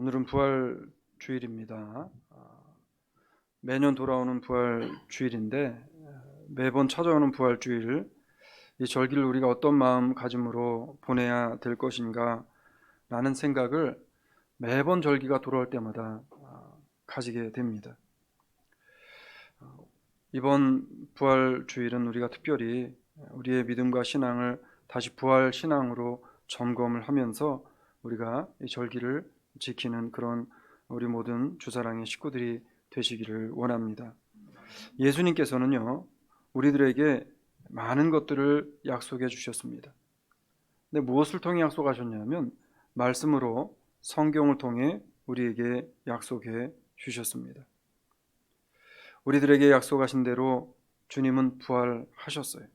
오늘은 부활 주일입니다. 매년 돌아오는 부활 주일인데 매번 찾아오는 부활 주일, 이 절기를 우리가 어떤 마음가짐으로 보내야 될 것인가 라는 생각을 매번 절기가 돌아올 때마다 가지게 됩니다. 이번 부활 주일은 우리가 특별히 우리의 믿음과 신앙을 다시 부활 신앙으로 점검을 하면서 우리가 이 절기를 지키는 그런 우리 모든 주사랑의 식구들이 되시기를 원합니다. 예수님께서는요, 우리들에게 많은 것들을 약속해 주셨습니다. 근데 무엇을 통해 약속하셨냐면 말씀으로, 성경을 통해 우리에게 약속해 주셨습니다. 우리들에게 약속하신 대로 주님은 부활하셨어요.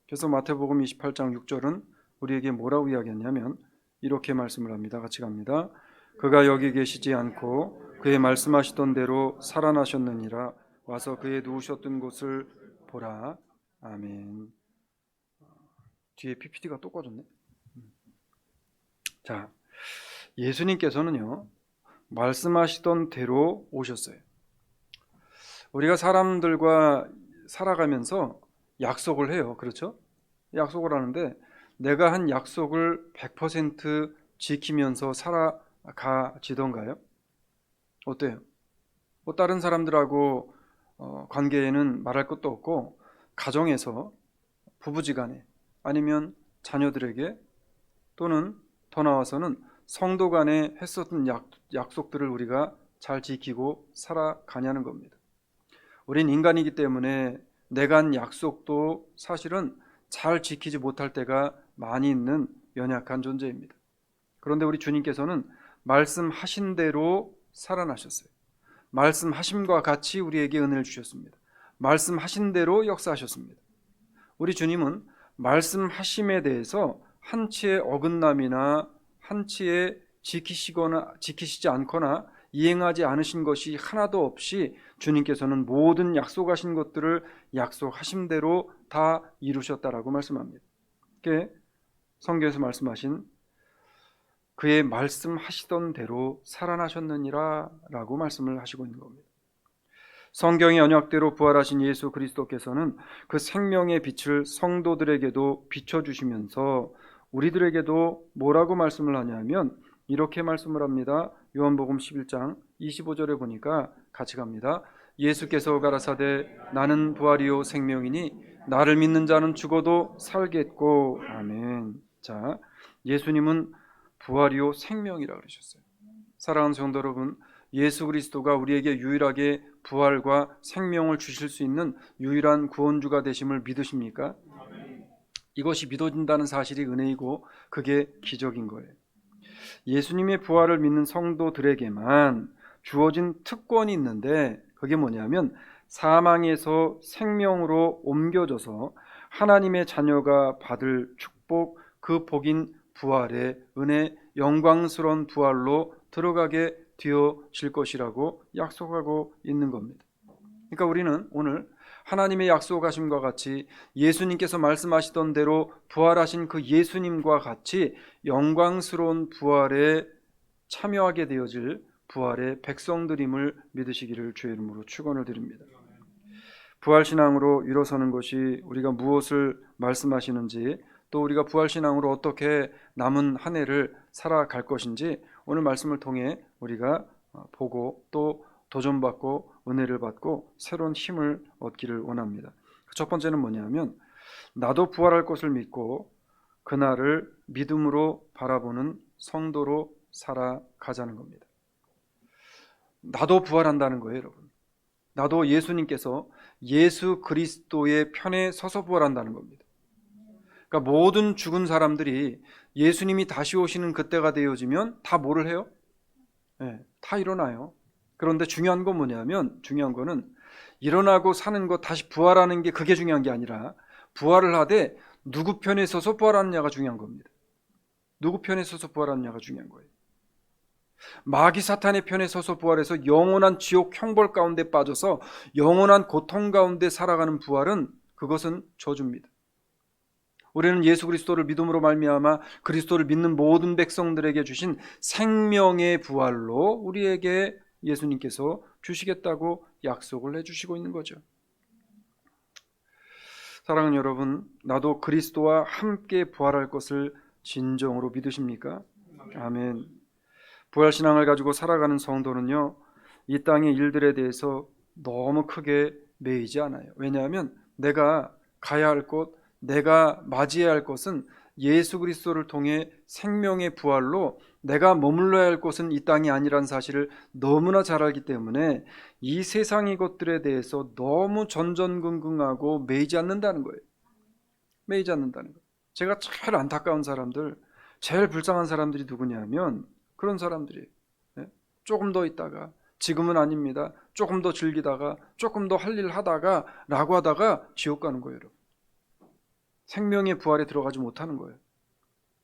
그래서 마태복음 28장 6절은 우리에게 뭐라고 이야기했냐면 이렇게 말씀을 합니다. 같이 갑니다. 그가 여기 계시지 않고 그의 말씀하시던 대로 살아나셨느니라. 와서 그의 누우셨던 곳을 보라. 아멘. 뒤에 PPT가 또 꺼졌네. 자, 예수님께서는요, 말씀하시던 대로 오셨어요. 우리가 사람들과 살아가면서 약속을 해요. 그렇죠? 약속을 하는데 내가 한 약속을 100% 지키면서 살아가지던가요? 어때요? 뭐 다른 사람들하고 관계에는 말할 것도 없고, 가정에서 부부지간에 아니면 자녀들에게, 또는 더 나아가서는 성도 간에 했었던 약속들을 우리가 잘 지키고 살아가냐는 겁니다. 우린 인간이기 때문에 내가 한 약속도 사실은 잘 지키지 못할 때가 많이 있는 연약한 존재입니다. 그런데 우리 주님께서는 말씀하신 대로 살아나셨어요. 말씀하심과 같이 우리에게 은혜를 주셨습니다. 말씀하신 대로 역사하셨습니다. 우리 주님은 말씀하심에 대해서 한치의 어긋남이나 한치의 지키시지 않거나 이행하지 않으신 것이 하나도 없이 주님께서는 모든 약속하신 것들을 약속하신 대로 다 이루셨다라고 말씀합니다. 그게 성경에서 말씀하신 그의 말씀하시던 대로 살아나셨느니라 라고 말씀을 하시고 있는 겁니다. 성경의 언약대로 부활하신 예수 그리스도께서는 그 생명의 빛을 성도들에게도 비춰주시면서 우리들에게도 뭐라고 말씀을 하냐면 이렇게 말씀을 합니다. 요한복음 11장 25절에 보니까 같이 갑니다. 예수께서 가라사대 나는 부활이요 생명이니 나를 믿는 자는 죽어도 살겠고. 아멘. 자, 예수님은 부활이요 생명이라 그러셨어요. 사랑하는 성도 여러분, 예수 그리스도가 우리에게 유일하게 부활과 생명을 주실 수 있는 유일한 구원주가 되심을 믿으십니까? 이것이 믿어진다는 사실이 은혜이고 그게 기적인 거예요. 예수님의 부활을 믿는 성도들에게만 주어진 특권이 있는데 그게 뭐냐면 사망에서 생명으로 옮겨져서 하나님의 자녀가 받을 축복, 그 복인 부활의 은혜, 영광스러운 부활로 들어가게 되어질 것이라고 약속하고 있는 겁니다. 그러니까 우리는 오늘 하나님의 약속하심과 같이 예수님께서 말씀하시던 대로 부활하신 그 예수님과 같이 영광스러운 부활에 참여하게 되어질 부활의 백성들임을 믿으시기를 주의 이름으로 축원을 드립니다. 부활신앙으로 일어서는 것이 우리가 무엇을 말씀하시는지, 또 우리가 부활신앙으로 어떻게 남은 한 해를 살아갈 것인지 오늘 말씀을 통해 우리가 보고 또 도전받고 은혜를 받고 새로운 힘을 얻기를 원합니다. 첫 번째는 뭐냐면 나도 부활할 것을 믿고 그날을 믿음으로 바라보는 성도로 살아가자는 겁니다. 나도 부활한다는 거예요, 여러분. 나도 예수님께서 예수 그리스도의 편에 서서 부활한다는 겁니다. 그러니까 모든 죽은 사람들이 예수님이 다시 오시는 그때가 되어지면 다 뭐를 해요? 다 일어나요. 그런데 중요한 건 뭐냐면, 중요한 거는 일어나고 사는 것, 다시 부활하는 게 그게 중요한 게 아니라 부활을 하되 누구 편에 서서 부활하느냐가 중요한 겁니다. 누구 편에 서서 부활하느냐가 중요한 거예요. 마귀 사탄의 편에 서서 부활해서 영원한 지옥 형벌 가운데 빠져서 영원한 고통 가운데 살아가는 부활은 그것은 저주입니다. 우리는 예수 그리스도를 믿음으로 말미암아 그리스도를 믿는 모든 백성들에게 주신 생명의 부활로 우리에게 예수님께서 주시겠다고 약속을 해주시고 있는 거죠. 사랑하는 여러분, 나도 그리스도와 함께 부활할 것을 진정으로 믿으십니까? 아멘. 부활신앙을 가지고 살아가는 성도는요, 이 땅의 일들에 대해서 너무 크게 매이지 않아요. 왜냐하면 내가 가야 할 곳, 내가 맞이해야 할 것은 예수 그리스도를 통해 생명의 부활로 내가 머물러야 할 곳은 이 땅이 아니라는 사실을 너무나 잘 알기 때문에 이 세상의 것들에 대해서 너무 전전긍긍하고 매이지 않는다는 거예요. 매이지 않는다는 거예요. 제가 제일 안타까운 사람들, 제일 불쌍한 사람들이 누구냐면 그런 사람들이 조금 더 있다가 지금은 아닙니다. 조금 더 즐기다가 조금 더 할 일 하다가 라고 하다가 지옥 가는 거예요. 여러분. 생명의 부활에 들어가지 못하는 거예요.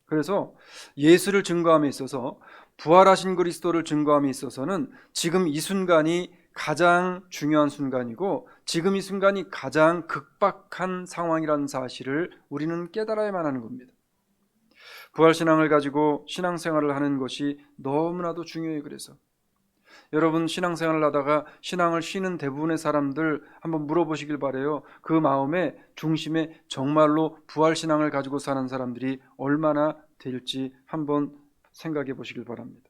그래서 예수를 증거함에 있어서 부활하신 그리스도를 증거함에 있어서는 지금 이 순간이 가장 중요한 순간이고 지금 이 순간이 가장 극박한 상황이라는 사실을 우리는 깨달아야만 하는 겁니다. 부활신앙을 가지고 신앙생활을 하는 것이 너무나도 중요해요. 그래서 여러분 신앙생활을 하다가 신앙을 쉬는 대부분의 사람들 한번 물어보시길 바라요. 그 마음의 중심에 정말로 부활신앙을 가지고 사는 사람들이 얼마나 될지 한번 생각해 보시길 바랍니다.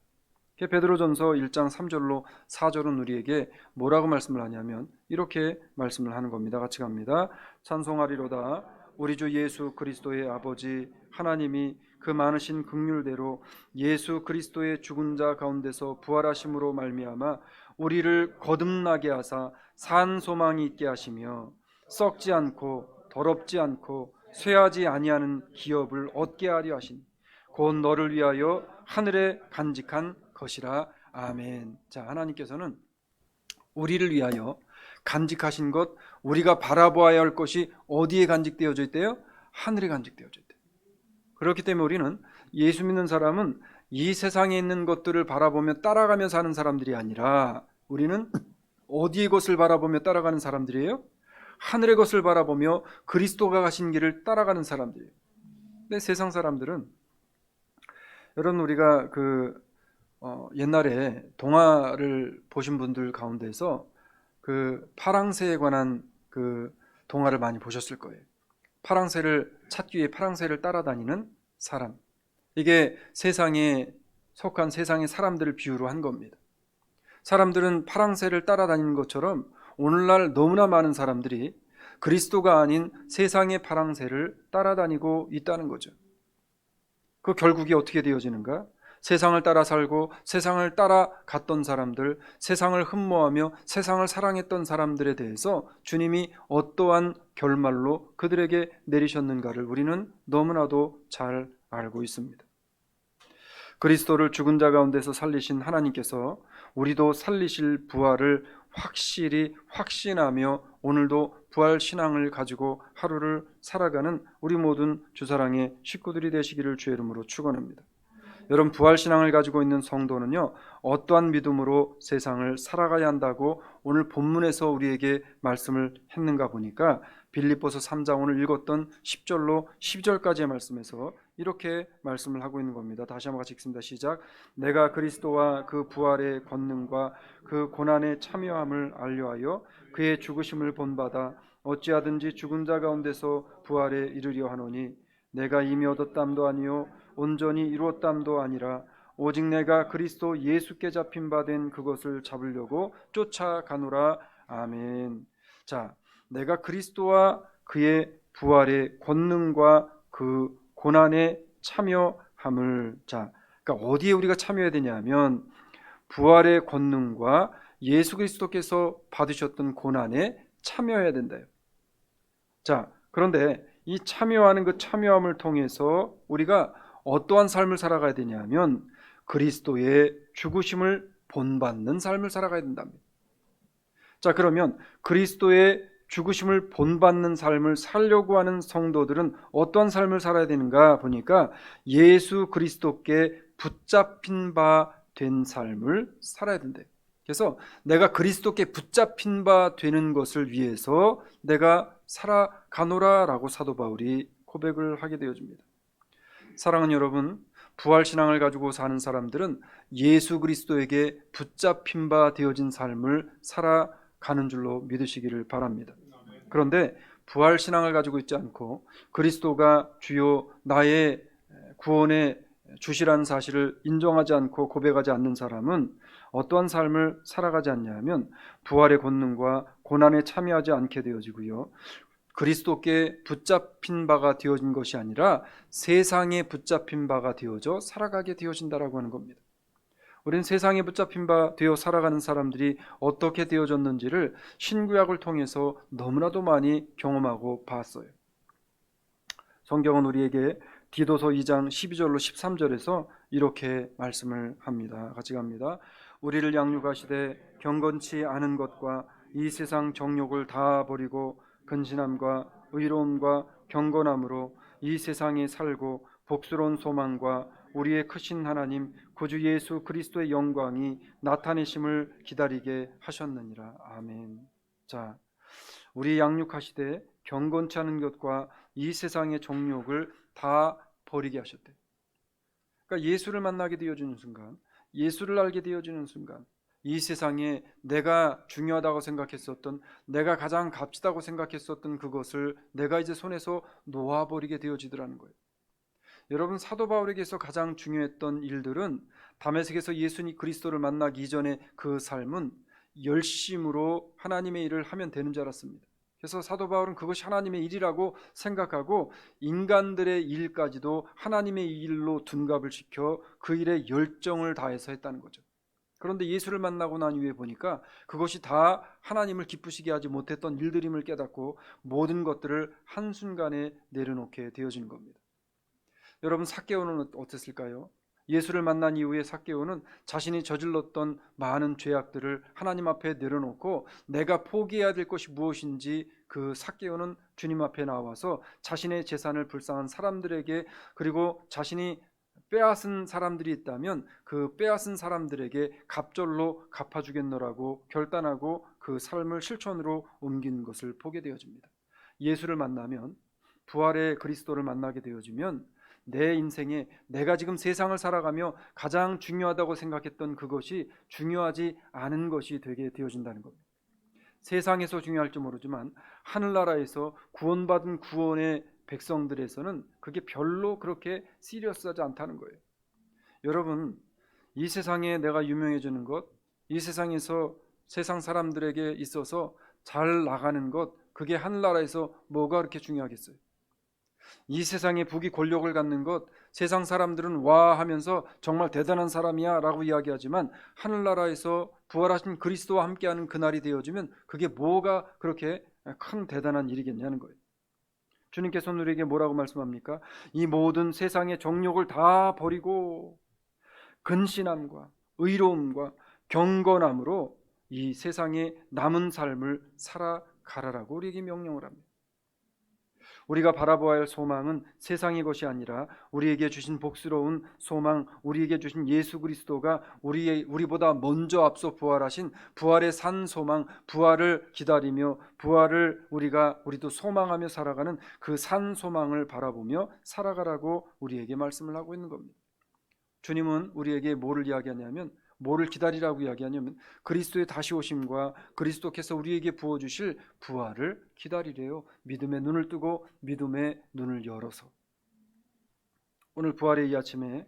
베드로전서 1장 3절로 4절은 우리에게 뭐라고 말씀을 하냐면 이렇게 말씀을 하는 겁니다. 같이 갑니다. 찬송하리로다 우리 주 예수 그리스도의 아버지 하나님이 그 많으신 긍휼대로 예수 그리스도의 죽은 자 가운데서 부활하심으로 말미암아 우리를 거듭나게 하사 산 소망이 있게 하시며 썩지 않고 더럽지 않고 쇠하지 아니하는 기업을 얻게 하려 하신 곧 너를 위하여 하늘에 간직한 것이라. 아멘. 자, 하나님께서는 우리를 위하여 간직하신 것, 우리가 바라보아야 할 것이 어디에 간직되어져 있대요? 하늘에 간직되어져 있대요. 그렇기 때문에 우리는 예수 믿는 사람은 이 세상에 있는 것들을 바라보며 따라가며 사는 사람들이 아니라 우리는 어디의 것을 바라보며 따라가는 사람들이에요? 하늘의 것을 바라보며 그리스도가 가신 길을 따라가는 사람들이에요. 근데 세상 사람들은 여러분 우리가 옛날에 동화를 보신 분들 가운데서 그 파랑새에 관한 그 동화를 많이 보셨을 거예요. 파랑새를 찾기 위해 파랑새를 따라다니는 사람. 이게 세상에 속한 세상의 사람들을 비유로 한 겁니다. 사람들은 파랑새를 따라다니는 것처럼 오늘날 너무나 많은 사람들이 그리스도가 아닌 세상의 파랑새를 따라다니고 있다는 거죠. 그 결국이 어떻게 되어지는가? 세상을 따라 살고 세상을 따라 갔던 사람들, 세상을 흠모하며 세상을 사랑했던 사람들에 대해서 주님이 어떠한 결말로 그들에게 내리셨는가를 우리는 너무나도 잘 알고 있습니다. 그리스도를 죽은 자 가운데서 살리신 하나님께서 우리도 살리실 부활을 확실히 확신하며 오늘도 부활 신앙을 가지고 하루를 살아가는 우리 모든 주사랑의 식구들이 되시기를 주의 이름으로 축원합니다. 여러분 부활 신앙을 가지고 있는 성도는요 어떠한 믿음으로 세상을 살아가야 한다고 오늘 본문에서 우리에게 말씀을 했는가 보니까 빌립보서 3장 오늘 읽었던 10절로 12절까지의 말씀에서 이렇게 말씀을 하고 있는 겁니다. 다시 한번 같이 읽습니다. 시작. 내가 그리스도와 그 부활의 권능과 그 고난의 참여함을 알려하여 그의 죽으심을 본받아 어찌하든지 죽은 자 가운데서 부활에 이르려 하노니 내가 이미 얻었담도 아니요 온전히 이루었담도 아니라 오직 내가 그리스도 예수께 잡힌 바 된 그것을 잡으려고 쫓아가노라. 아멘. 자, 내가 그리스도와 그의 부활의 권능과 그 고난에 참여함을 그러니까 어디에 우리가 참여해야 되냐면 부활의 권능과 예수 그리스도께서 받으셨던 고난에 참여해야 된다요. 자, 그런데 이 참여하는 그 참여함을 통해서 우리가 어떠한 삶을 살아가야 되냐면 그리스도의 죽으심을 본받는 삶을 살아가야 된답니다. 자, 그러면 그리스도의 죽으심을 본받는 삶을 살려고 하는 성도들은 어떠한 삶을 살아야 되는가 보니까 예수 그리스도께 붙잡힌 바 된 삶을 살아야 된대요. 그래서 내가 그리스도께 붙잡힌 바 되는 것을 위해서 내가 살아가노라 라고 사도 바울이 고백을 하게 되어집니다. 사랑하는 여러분, 부활신앙을 가지고 사는 사람들은 예수 그리스도에게 붙잡힌 바 되어진 삶을 살아가는 줄로 믿으시기를 바랍니다. 그런데 부활신앙을 가지고 있지 않고 그리스도가 주요 나의 구원의 주시라는 사실을 인정하지 않고 고백하지 않는 사람은 어떠한 삶을 살아가지 않냐면 부활의 권능과 고난에 참여하지 않게 되어지고요, 그리스도께 붙잡힌 바가 되어진 것이 아니라 세상에 붙잡힌 바가 되어져 살아가게 되어진다라고 하는 겁니다. 우리는 세상에 붙잡힌 바 되어 살아가는 사람들이 어떻게 되어졌는지를 신구약을 통해서 너무나도 많이 경험하고 봤어요. 성경은 우리에게 디도서 2장 12절로 13절에서 이렇게 말씀을 합니다. 같이 갑니다. 우리를 양육하시되 경건치 않은 것과 이 세상 정욕을 다 버리고 근신함과 의로움과 경건함으로 이 세상에 살고 복스러운 소망과 우리의 크신 하나님 구주 예수 그리스도의 영광이 나타내심을 기다리게 하셨느니라. 아멘. 자, 우리 양육하시되 경건치 않은 것과 이 세상의 정욕을 다 버리게 하셨대. 그러니까 예수를 만나게 되어지는 순간, 예수를 알게 되어지는 순간, 이 세상에 내가 중요하다고 생각했었던, 내가 가장 값지다고 생각했었던 그것을 내가 이제 손에서 놓아버리게 되어지더라는 거예요. 여러분, 사도 바울에게서 가장 중요했던 일들은 다메섹에서 예수님 그리스도를 만나기 이전에 그 삶은 열심으로 하나님의 일을 하면 되는 줄 알았습니다. 그래서 사도 바울은 그것이 하나님의 일이라고 생각하고 인간들의 일까지도 하나님의 일로 둔갑을 시켜 그 일에 열정을 다해서 했다는 거죠. 그런데 예수를 만나고 난 이후에 보니까 그것이 다 하나님을 기쁘시게 하지 못했던 일들임을 깨닫고 모든 것들을 한순간에 내려놓게 되어진 겁니다. 여러분, 삭개오는 어땠을까요? 예수를 만난 이후에 삭개오는 자신이 저질렀던 많은 죄악들을 하나님 앞에 내려놓고 내가 포기해야 될 것이 무엇인지 그 삭개오는 주님 앞에 나와서 자신의 재산을 불쌍한 사람들에게, 그리고 자신이 빼앗은 사람들이 있다면 그 빼앗은 사람들에게 갑절로 갚아주겠노라고 결단하고 그 삶을 실천으로 옮긴 것을 보게 되어집니다. 예수를 만나면, 부활의 그리스도를 만나게 되어지면 내 인생에 내가 지금 세상을 살아가며 가장 중요하다고 생각했던 그것이 중요하지 않은 것이 되게 되어진다는 겁니다. 세상에서 중요할지 모르지만 하늘나라에서 구원받은 구원의 백성들에서는 그게 별로 그렇게 시리어스하지 않다는 거예요. 여러분, 이 세상에 내가 유명해지는 것, 이 세상에서 세상 사람들에게 있어서 잘 나가는 것, 그게 하늘나라에서 뭐가 그렇게 중요하겠어요? 이 세상에 부귀 권력을 갖는 것, 세상 사람들은 와 하면서 정말 대단한 사람이야 라고 이야기하지만 하늘나라에서 부활하신 그리스도와 함께하는 그날이 되어지면 그게 뭐가 그렇게 큰 대단한 일이겠냐는 거예요. 주님께서 우리에게 뭐라고 말씀합니까? 이 모든 세상의 정욕을 다 버리고 근신함과 의로움과 경건함으로 이 세상에 남은 삶을 살아가라라고 우리에게 명령을 합니다. 우리가 바라보아야 할 소망은 세상의 것이 아니라 우리에게 주신 복스러운 소망, 우리에게 주신 예수 그리스도가 우리보다 먼저 앞서 부활하신 부활의 산 소망, 부활을 기다리며 부활을 우리도 소망하며 살아가는 그 산 소망을 바라보며 살아가라고 우리에게 말씀을 하고 있는 겁니다. 주님은 우리에게 뭐를 이야기하냐면, 뭐를 기다리라고 이야기하냐면 그리스도의 다시 오심과 그리스도께서 우리에게 부어주실 부활을 기다리래요. 믿음의 눈을 뜨고 믿음의 눈을 열어서. 오늘 부활의 이 아침에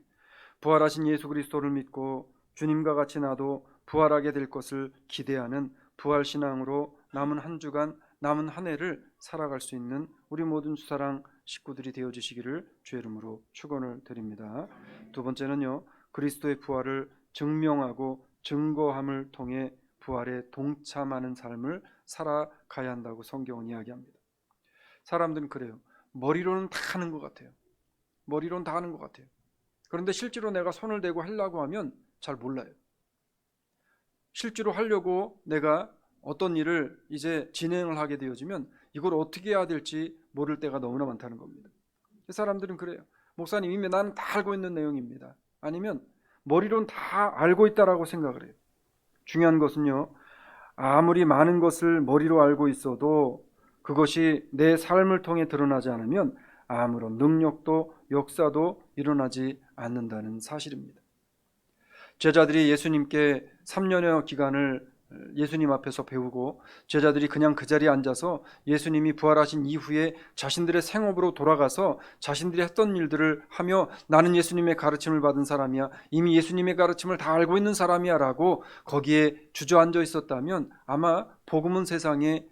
부활하신 예수 그리스도를 믿고 주님과 같이 나도 부활하게 될 것을 기대하는 부활신앙으로 남은 한 주간, 남은 한 해를 살아갈 수 있는 우리 모든 주사랑 식구들이 되어주시기를 주의 이름으로 축원을 드립니다. 두 번째는요, 그리스도의 부활을 증명하고 증거함을 통해 부활에 동참하는 삶을 살아가야 한다고 성경은 이야기합니다. 사람들은 그래요. 머리로는 다 하는 것 같아요. 머리로는 다 하는 것 같아요. 그런데 실제로 내가 손을 대고 하려고 하면 잘 몰라요. 실제로 하려고 내가 어떤 일을 이제 진행을 하게 되어지면 이걸 어떻게 해야 될지 모를 때가 너무나 많다는 겁니다. 사람들은 그래요. 목사님, 이미 나는 다 알고 있는 내용입니다. 아니면 머리로는 다 알고 있다라고 생각을 해요. 중요한 것은요, 아무리 많은 것을 머리로 알고 있어도 그것이 내 삶을 통해 드러나지 않으면 아무런 능력도 역사도 일어나지 않는다는 사실입니다. 제자들이 예수님께 3년여 기간을 예수님 앞에서 배우고 제자들이 그냥 그 자리에 앉아서 예수님이 부활하신 이후에 자신들의 생업으로 돌아가서 자신들이 했던 일들을 하며 나는 예수님의 가르침을 받은 사람이야, 이미 예수님의 가르침을 다 알고 있는 사람이야 라고 거기에 주저앉아 있었다면 아마 복음은 세상에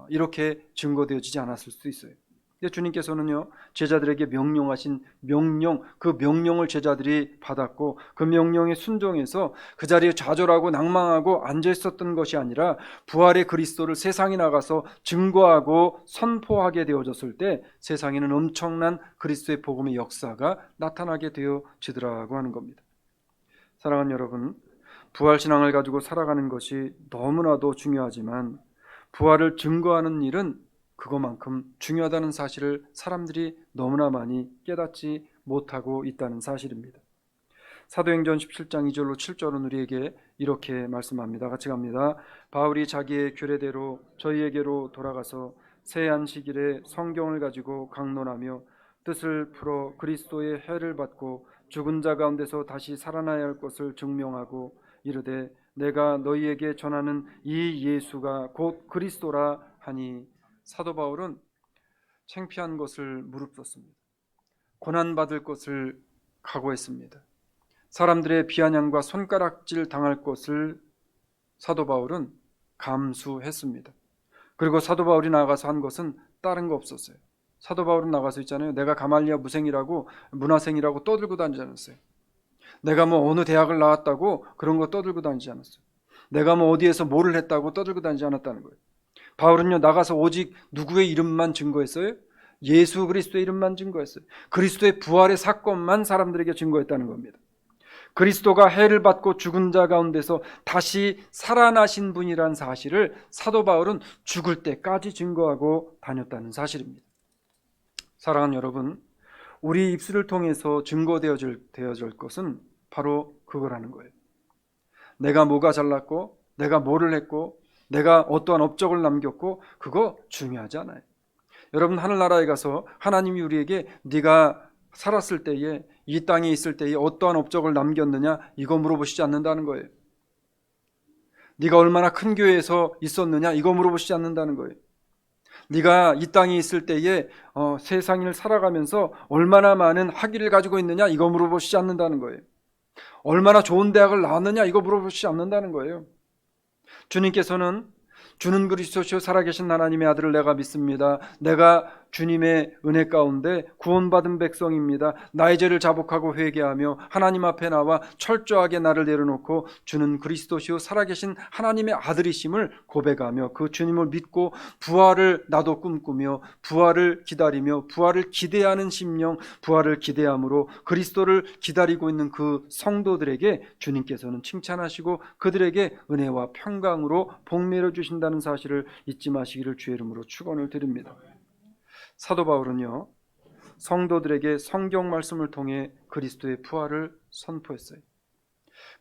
이렇게 증거되어지지 않았을 수도 있어요. 근데 주님께서는요, 제자들에게 명령하신 명령, 그 명령을 제자들이 받았고 그 명령에 순종해서 그 자리에 좌절하고 낭망하고 앉아 있었던 것이 아니라 부활의 그리스도를 세상에 나가서 증거하고 선포하게 되어졌을 때 세상에는 엄청난 그리스도의 복음의 역사가 나타나게 되어지더라고 하는 겁니다. 사랑하는 여러분, 부활신앙을 가지고 살아가는 것이 너무나도 중요하지만 부활을 증거하는 일은 그것만큼 중요하다는 사실을 사람들이 너무나 많이 깨닫지 못하고 있다는 사실입니다. 사도행전 17장 2절로 7절은 우리에게 이렇게 말씀합니다. 같이 갑니다. 바울이 자기의 규례대로 저희에게로 돌아가서 새 안식일에 성경을 가지고 강론하며 뜻을 풀어 그리스도의 해를 받고 죽은 자 가운데서 다시 살아나야 할 것을 증명하고 이르되 내가 너희에게 전하는 이 예수가 곧 그리스도라 하니. 사도 바울은 창피한 것을 무릅썼습니다. 고난받을 것을 각오했습니다. 사람들의 비아냥과 손가락질 당할 것을 사도 바울은 감수했습니다. 그리고 사도 바울이 나가서 한 것은 다른 거 없었어요. 사도 바울은 나가서 있잖아요, 내가 가말리아 무생이라고 문화생이라고 떠들고 다니지 않았어요. 내가 뭐 어느 대학을 나왔다고 그런 거 떠들고 다니지 않았어요. 내가 뭐 어디에서 뭐를 했다고 떠들고 다니지 않았다는 거예요. 바울은요, 나가서 오직 누구의 이름만 증거했어요? 예수 그리스도의 이름만 증거했어요. 그리스도의 부활의 사건만 사람들에게 증거했다는 겁니다. 그리스도가 해를 받고 죽은 자 가운데서 다시 살아나신 분이란 사실을 사도 바울은 죽을 때까지 증거하고 다녔다는 사실입니다. 사랑하는 여러분, 우리 입술을 통해서 증거되어질 것은 바로 그거라는 거예요. 내가 뭐가 잘났고 내가 뭐를 했고 내가 어떠한 업적을 남겼고 그거 중요하지 않아요. 여러분, 하늘나라에 가서 하나님이 우리에게 네가 살았을 때에 이 땅에 있을 때에 어떠한 업적을 남겼느냐 이거 물어보시지 않는다는 거예요. 네가 얼마나 큰 교회에서 있었느냐 이거 물어보시지 않는다는 거예요. 네가 이 땅에 있을 때에 세상을 살아가면서 얼마나 많은 학위를 가지고 있느냐 이거 물어보시지 않는다는 거예요. 얼마나 좋은 대학을 나왔느냐 이거 물어보시지 않는다는 거예요. 주님께서는 주는 그리스도시요 살아계신 하나님의 아들을 내가 믿습니다. 내가 주님의 은혜 가운데 구원받은 백성입니다. 나의 죄를 자복하고 회개하며 하나님 앞에 나와 철저하게 나를 내려놓고 주는 그리스도시요 살아계신 하나님의 아들이심을 고백하며 그 주님을 믿고 부활을 나도 꿈꾸며 부활을 기다리며 부활을 기대하는 심령, 부활을 기대함으로 그리스도를 기다리고 있는 그 성도들에게 주님께서는 칭찬하시고 그들에게 은혜와 평강으로 복 내려주신다는 사실을 잊지 마시기를 주의 이름으로 축원을 드립니다. 사도 바울은요, 성도들에게 성경 말씀을 통해 그리스도의 부활을 선포했어요.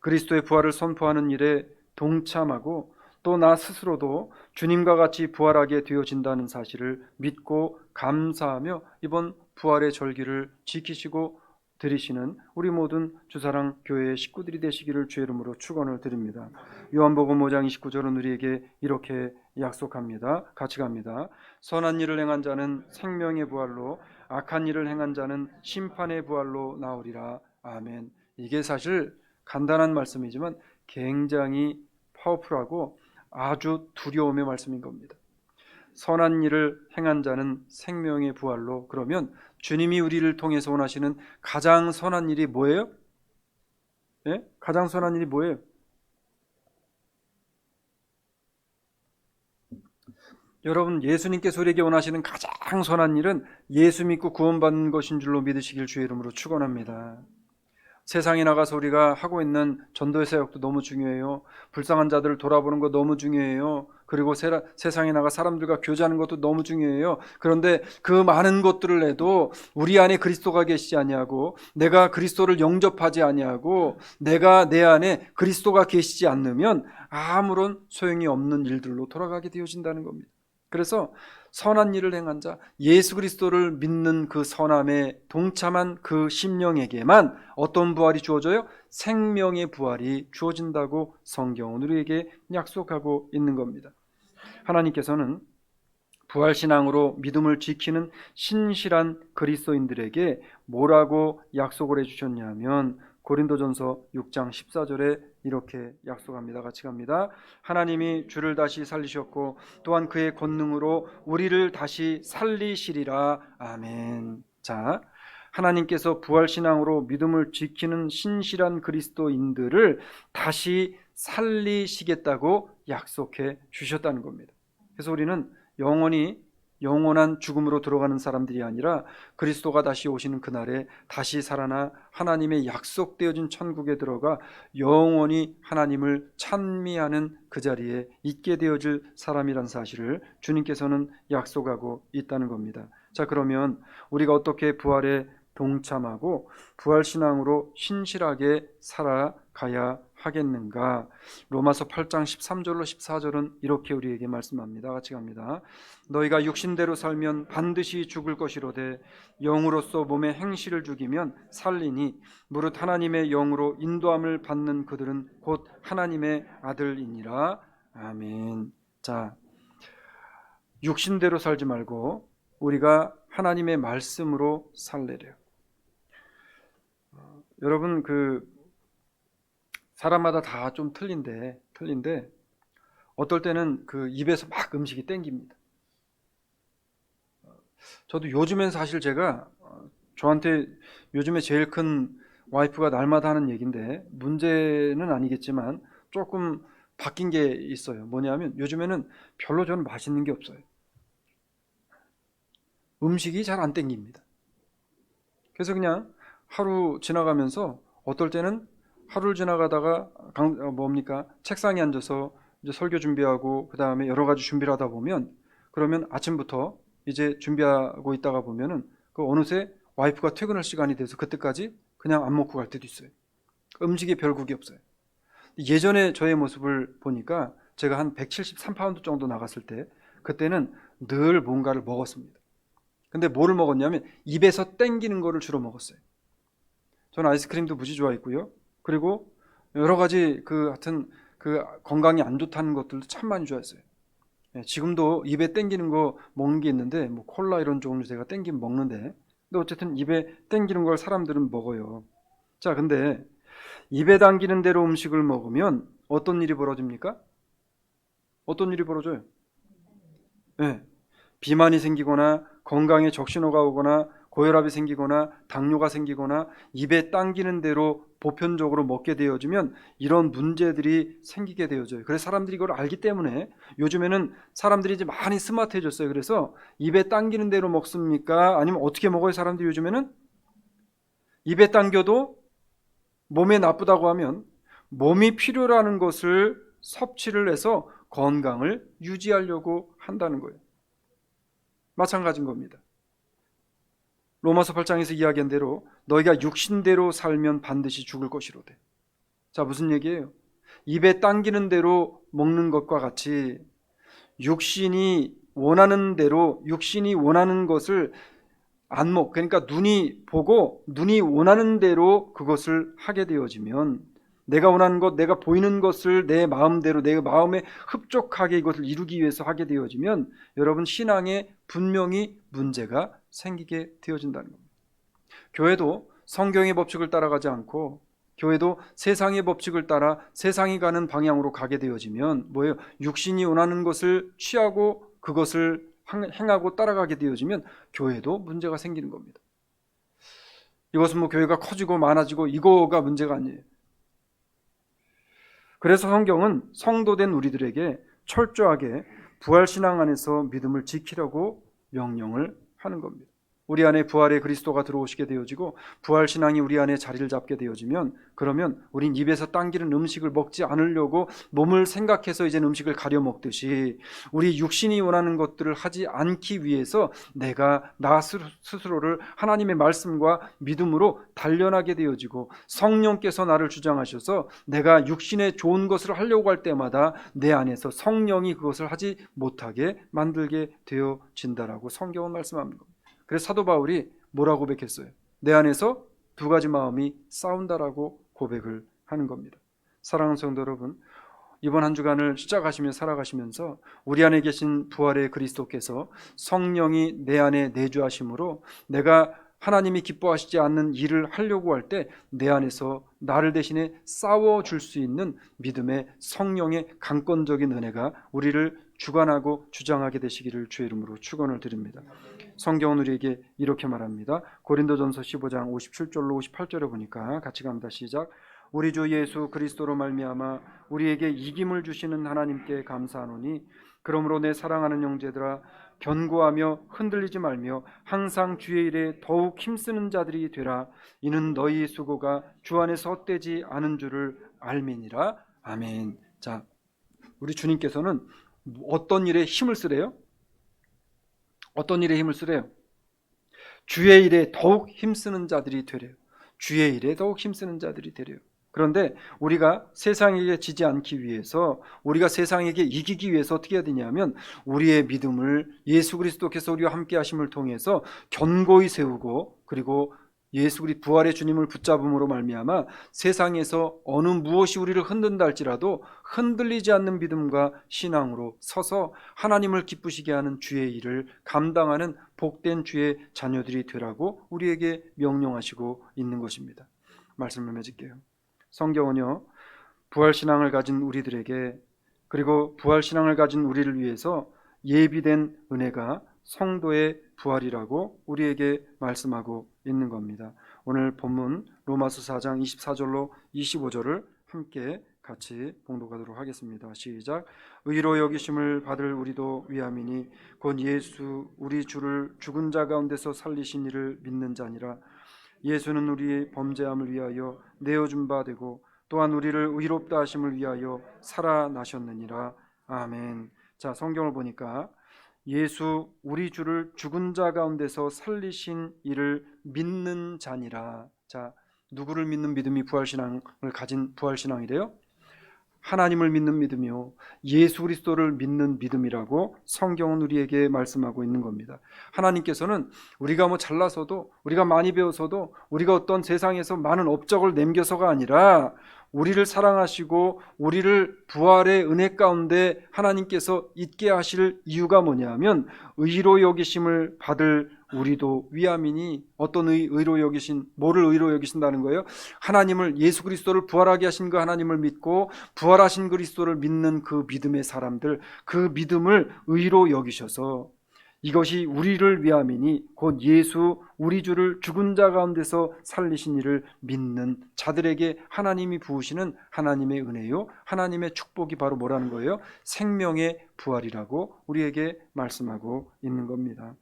그리스도의 부활을 선포하는 일에 동참하고 또 나 스스로도 주님과 같이 부활하게 되어진다는 사실을 믿고 감사하며 이번 부활의 절기를 지키시고 드리시는 우리 모든 주사랑 교회의 식구들이 되시기를 주의 이름으로 축원을 드립니다. 요한복음 5장 29절은 우리에게 이렇게 약속합니다. 같이 갑니다. 선한 일을 행한 자는 생명의 부활로 악한 일을 행한 자는 심판의 부활로 나오리라. 아멘. 이게 사실 간단한 말씀이지만 굉장히 파워풀하고 아주 두려움의 말씀인 겁니다. 선한 일을 행한 자는 생명의 부활로, 그러면 주님이 우리를 통해서 원하시는 가장 선한 일이 뭐예요? 예? 가장 선한 일이 뭐예요? 여러분, 예수님께서 우리에게 원하시는 가장 선한 일은 예수 믿고 구원받는 것인 줄로 믿으시길 주의 이름으로 축원합니다. 세상에 나가서 우리가 하고 있는 전도의 사역도 너무 중요해요. 불쌍한 자들을 돌아보는 거 너무 중요해요. 그리고 세상에 나가 사람들과 교제하는 것도 너무 중요해요. 그런데 그 많은 것들을 해도 우리 안에 그리스도가 계시지 아니하고 내가 그리스도를 영접하지 아니하고 내가 내 안에 그리스도가 계시지 않으면 아무런 소용이 없는 일들로 돌아가게 되어진다는 겁니다. 그래서 선한 일을 행한 자, 예수 그리스도를 믿는 그 선함에 동참한 그 심령에게만 어떤 부활이 주어져요? 생명의 부활이 주어진다고 성경은 우리에게 약속하고 있는 겁니다. 하나님께서는 부활신앙으로 믿음을 지키는 신실한 그리스도인들에게 뭐라고 약속을 해주셨냐면 고린도전서 6장 14절에 이렇게 약속합니다. 같이 갑니다. 하나님이 주를 다시 살리셨고 또한 그의 권능으로 우리를 다시 살리시리라. 아멘. 자, 하나님께서 부활신앙으로 믿음을 지키는 신실한 그리스도인들을 다시 살리시겠다고 약속해 주셨다는 겁니다. 그래서 우리는 영원한 죽음으로 들어가는 사람들이 아니라 그리스도가 다시 오시는 그날에 다시 살아나 하나님의 약속되어진 천국에 들어가 영원히 하나님을 찬미하는 그 자리에 있게 되어질 사람이란 사실을 주님께서는 약속하고 있다는 겁니다. 자, 그러면 우리가 어떻게 부활에 동참하고 부활신앙으로 신실하게 살아가야 하겠는가? 로마서 8장 13절로 14절은 이렇게 우리에게 말씀합니다. 같이 갑니다. 너희가 육신대로 살면 반드시 죽을 것이로되 영으로서 몸의 행실을 죽이면 살리니 무릇 하나님의 영으로 인도함을 받는 그들은 곧 하나님의 아들이니라. 아멘. 자, 육신대로 살지 말고 우리가 하나님의 말씀으로 살래래요. 여러분, 사람마다 다 좀 틀린데 어떨 때는 그 입에서 막 음식이 땡깁니다. 저도 요즘엔 사실 제가 저한테 요즘에 제일 큰 와이프가 날마다 하는 얘기인데 문제는 아니겠지만 조금 바뀐 게 있어요. 뭐냐면 요즘에는 별로 저는 맛있는 게 없어요. 음식이 잘 안 땡깁니다. 그래서 그냥 하루 지나가면서 어떨 때는 하루를 지나가다가 책상에 앉아서 이제 설교 준비하고 그 다음에 여러 가지 준비를 하다 보면 그러면 아침부터 이제 준비하고 있다가 보면은 그 어느새 와이프가 퇴근할 시간이 돼서 그때까지 그냥 안 먹고 갈 때도 있어요. 음식에 별국이 없어요. 예전에 저의 모습을 보니까 제가 한 173파운드 정도 나갔을 때 그때는 늘 뭔가를 먹었습니다. 근데 뭐를 먹었냐면 입에서 땡기는 거를 주로 먹었어요. 저는 아이스크림도 무지 좋아했고요. 그리고 여러 가지 하여튼 건강이 안 좋다는 것들도 참 많이 좋아했어요. 지금도 입에 땡기는 거 먹는 게 있는데 뭐 콜라 이런 종류 제가 땡기면 먹는데 근데 어쨌든 입에 땡기는 걸 사람들은 먹어요. 자, 근데 입에 당기는 대로 음식을 먹으면 어떤 일이 벌어집니까? 어떤 일이 벌어져요? 네. 비만이 생기거나 건강에 적신호가 오거나 고혈압이 생기거나 당뇨가 생기거나 입에 당기는 대로 보편적으로 먹게 되어지면 이런 문제들이 생기게 되어져요. 그래서 사람들이 이걸 알기 때문에 요즘에는 사람들이 이제 많이 스마트해졌어요. 그래서 입에 당기는 대로 먹습니까? 아니면 어떻게 먹어요? 사람들이 요즘에는 입에 당겨도 몸에 나쁘다고 하면 몸이 필요라는 것을 섭취를 해서 건강을 유지하려고 한다는 거예요. 마찬가지인 겁니다. 로마서 8장에서 이야기한 대로 너희가 육신대로 살면 반드시 죽을 것이로되. 자, 무슨 얘기예요? 입에 당기는 대로 먹는 것과 같이 육신이 원하는 대로 육신이 원하는 것을 그러니까 눈이 보고 눈이 원하는 대로 그것을 하게 되어지면 내가 원하는 것, 내가 보이는 것을 내 마음대로 내 마음에 흡족하게 이것을 이루기 위해서 하게 되어지면 여러분 신앙에 분명히 문제가 생기게 되어진다는 겁니다. 교회도 성경의 법칙을 따라가지 않고 교회도 세상의 법칙을 따라 세상이 가는 방향으로 가게 되어지면 뭐예요? 육신이 원하는 것을 취하고 그것을 행하고 따라가게 되어지면 교회도 문제가 생기는 겁니다. 이것은 뭐 교회가 커지고 많아지고 이거가 문제가 아니에요. 그래서 성경은 성도된 우리들에게 철저하게 부활신앙 안에서 믿음을 지키라고 명령을 하는 겁니다. 우리 안에 부활의 그리스도가 들어오시게 되어지고 부활 신앙이 우리 안에 자리를 잡게 되어지면, 그러면 우린 입에서 당기는 음식을 먹지 않으려고 몸을 생각해서 이제 음식을 가려 먹듯이 우리 육신이 원하는 것들을 하지 않기 위해서 내가 나 스스로를 하나님의 말씀과 믿음으로 단련하게 되어지고, 성령께서 나를 주장하셔서 내가 육신의 좋은 것을 하려고 할 때마다 내 안에서 성령이 그것을 하지 못하게 만들게 되어진다라고 성경은 말씀합니다. 그래서 사도 바울이 뭐라고 고백했어요? 내 안에서 두 가지 마음이 싸운다라고 고백을 하는 겁니다. 사랑하는 성도 여러분, 이번 한 주간을 시작하시며 살아가시면서 우리 안에 계신 부활의 그리스도께서 성령이 내 안에 내주하심으로 내가 하나님이 기뻐하시지 않는 일을 하려고 할 때 내 안에서 나를 대신에 싸워줄 수 있는 믿음의 성령의 강권적인 은혜가 우리를 주관하고 주장하게 되시기를 주의 이름으로 축원을 드립니다. 성경은 우리에게 이렇게 말합니다. 고린도전서 15장 57절로 58절에 보니까 같이 갑니다. 시작. 우리 주 예수 그리스도로 말미암아 우리에게 이김을 주시는 하나님께 감사하노니, 그러므로 내 사랑하는 형제들아, 견고하며 흔들리지 말며 항상 주의 일에 더욱 힘쓰는 자들이 되라. 이는 너희 수고가 주 안에서 헛되지 않은 줄을 알미니라. 아멘. 자, 우리 주님께서는 어떤 일에 힘을 쓰래요? 어떤 일에 힘을 쓰래요? 주의 일에 더욱 힘쓰는 자들이 되래요. 주의 일에 더욱 힘쓰는 자들이 되래요. 그런데 우리가 세상에게 지지 않기 위해서, 우리가 세상에게 이기기 위해서 어떻게 해야 되냐면, 우리의 믿음을 예수 그리스도께서 우리와 함께 하심을 통해서 견고히 세우고, 그리고 예수 그리스도 부활의 주님을 붙잡음으로 말미암아 세상에서 어느 무엇이 우리를 흔든다 할지라도 흔들리지 않는 믿음과 신앙으로 서서 하나님을 기쁘시게 하는 주의 일을 감당하는 복된 주의 자녀들이 되라고 우리에게 명령하시고 있는 것입니다. 말씀을 맺을게요. 성경은요, 부활신앙을 가진 우리들에게, 그리고 부활신앙을 가진 우리를 위해서 예비된 은혜가 성도의 부활이라고 우리에게 말씀하고 있는 겁니다. 오늘 본문 로마서 4장 24절로 25절을 함께 같이 봉독하도록 하겠습니다. 시작. 의로 여기심을 받을 우리도 위함이니 곧 예수 우리 주를 죽은 자 가운데서 살리신 이를 믿는 자니라. 예수는 우리의 범죄함을 위하여 내어준 바 되고 또한 우리를 의롭다 하심을 위하여 살아나셨느니라. 아멘. 자, 성경을 보니까 예수 우리 주를 죽은 자 가운데서 살리신 이를 믿는 자니라. 자, 누구를 믿는 믿음이 부활신앙을 가진 부활신앙이래요? 하나님을 믿는 믿음이요, 예수 그리스도를 믿는 믿음이라고 성경은 우리에게 말씀하고 있는 겁니다. 하나님께서는 우리가 뭐 잘나서도, 우리가 많이 배워서도, 우리가 어떤 세상에서 많은 업적을 남겨서가 아니라 우리를 사랑하시고 우리를 부활의 은혜 가운데 하나님께서 있게 하실 이유가 뭐냐면, 의로 여기심을 받을 우리도 위함이니. 어떤 의로 여기신, 뭐를 의로 여기신다는 거예요? 하나님을, 예수 그리스도를 부활하게 하신 그 하나님을 믿고 부활하신 그리스도를 믿는 그 믿음의 사람들, 그 믿음을 의로 여기셔서 이것이 우리를 위함이니 곧 예수 우리 주를 죽은 자 가운데서 살리신 이를 믿는 자들에게 하나님이 부으시는 하나님의 은혜요, 하나님의 축복이 바로 뭐라는 거예요? 생명의 부활이라고 우리에게 말씀하고 있는 겁니다.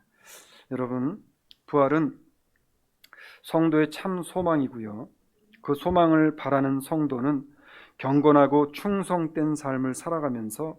여러분, 부활은 성도의 참 소망이고요, 그 소망을 바라는 성도는 경건하고 충성된 삶을 살아가면서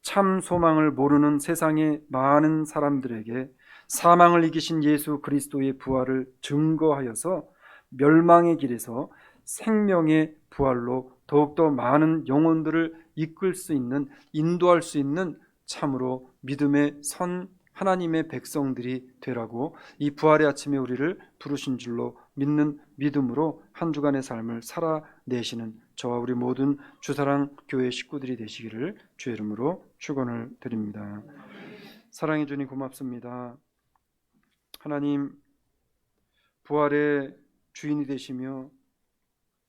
참 소망을 모르는 세상의 많은 사람들에게 사망을 이기신 예수 그리스도의 부활을 증거하여서 멸망의 길에서 생명의 부활로 더욱더 많은 영혼들을 이끌 수 있는, 인도할 수 있는 참으로 믿음의 선 하나님의 백성들이 되라고 이 부활의 아침에 우리를 부르신 줄로 믿는 믿음으로 한 주간의 삶을 살아내시는 저와 우리 모든 주사랑 교회 식구들이 되시기를 주의 이름으로 축원을 드립니다. 사랑해 주님 고맙습니다. 하나님, 부활의 주인이 되시며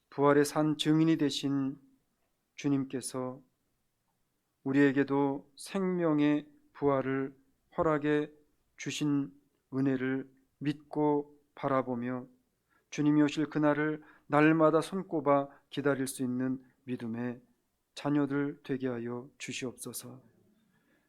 부활의 산 증인이 되신 주님께서 우리에게도 생명의 부활을 허락해 주신 은혜를 믿고 바라보며 주님이 오실 그날을 날마다 손꼽아 기다릴 수 있는 믿음의 자녀들 되게 하여 주시옵소서.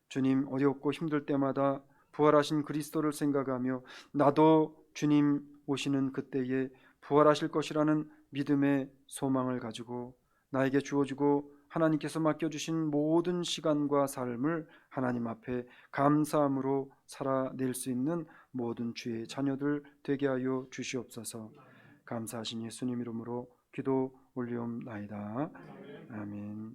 주님, 어렵고 힘들 때마다 부활하신 그리스도를 생각하며 나도 주님 오시는 그때에 부활하실 것이라는 믿음의 소망을 가지고 나에게 주어지고 하나님께서 맡겨주신 모든 시간과 삶을 하나님 앞에 감사함으로 살아낼 수 있는 모든 주의 자녀들 되게 하여 주시옵소서. 감사하신 예수님 이름으로 기도 올리옵나이다. 아멘.